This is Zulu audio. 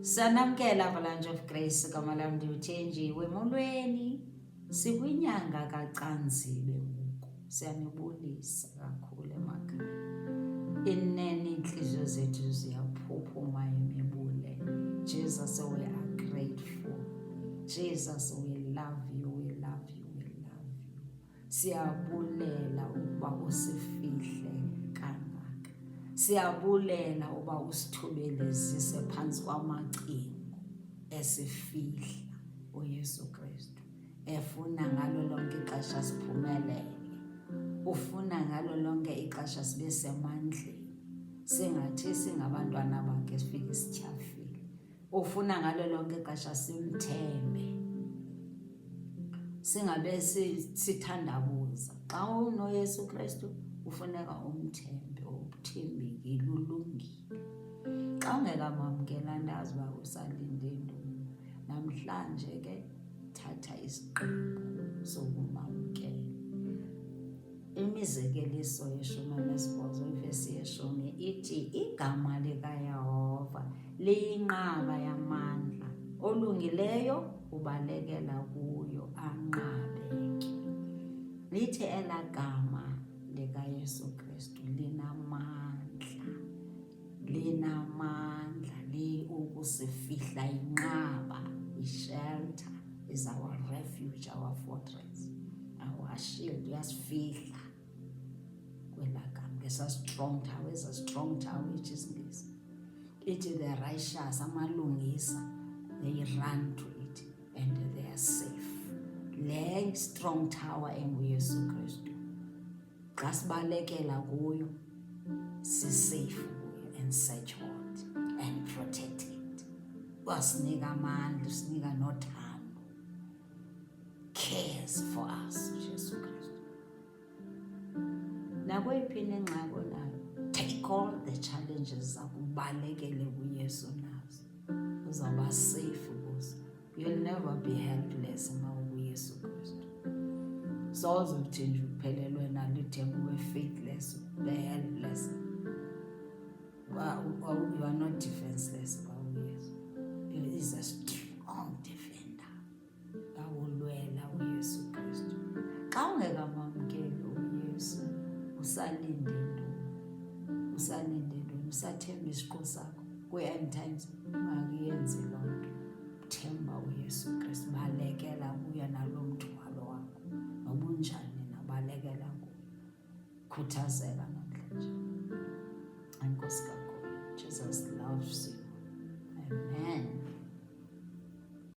Sanamkela Avalanche of Grace kaMalam Ndiwuthenjiwe emolweni sikwinyanga kaCanzibe ngoku. Siyanibulisa kakhulu emakhaya. Inene inhliziyo zethu ziyaphuphuma imibule. Jesus, we are grateful. Jesus, we love you, we love you, we love you. Siyabulela ukuba usifihle kangaka. Siyabulela uba usithubelezise phansi kwamacingo esifihla uYesu Kristu. Efuna ngalo lonke ixesha siphumelele. Ufuna ngalo lonke ixesha sibe semandleni. Singathi singabantwana bakhe sifike isityhafile. Ufuna ngalo lonke ixesha simthembe. Singabe sithandabuza. Xa unoYesu Kristu ufuneka umthembe, uthembekile, ulungile. Xa ungekamamkela ndazi uba usalinde ntoni. Namhlanje ke thatha isigqibo sokumamkela. Imizekeliso ye-18 ivesi ye-10 ithi igama likaYehova liyinqaba yamandla, olungileyo ubalekela kuyo anqabeke. Lithi elaa gama likaYesu Kristu linamandla ukusifihla inqaba, i-shelter is our refuge, our fortress, our shield. Uyasifihla kwelaa gama, ngesa strong tower, esa strong tower iTsingesi. Ithi the righteous, amalungisa, they run to it and they are safe. Le strong tower enguYesu Kristu, xa sibalekela kuyo si-safe kuyo and secured and protected. Wasinika amandla, usinika nothando, cares for us uJesu Kristu. Nakweyiphi ingxaki onayo, take all the challenges zakho ubalekele kuYesu nazo. Uzawuba safe kuzo. You'll never be helpless uma uKuYesu Kristu. Soze uthinje uphelelwe nalo ithemba, ube faithless, ube helpless. You are not defenseless kwa uYesu. He is a strong defender. Awulwela uYesu Kristu. Xa ungekamamkeli uYesu, usalinde ntoni? Usathemba isiqu sakho. Kwi-end times ungakuyenzi loo nto. Themba uYesu Kristu, balekela kuye nalo mthwalo wakho. Nobunjani nabalekela kuye. Khuthazeka namhlanje. Enkosi kakhulu. Jesus loves you.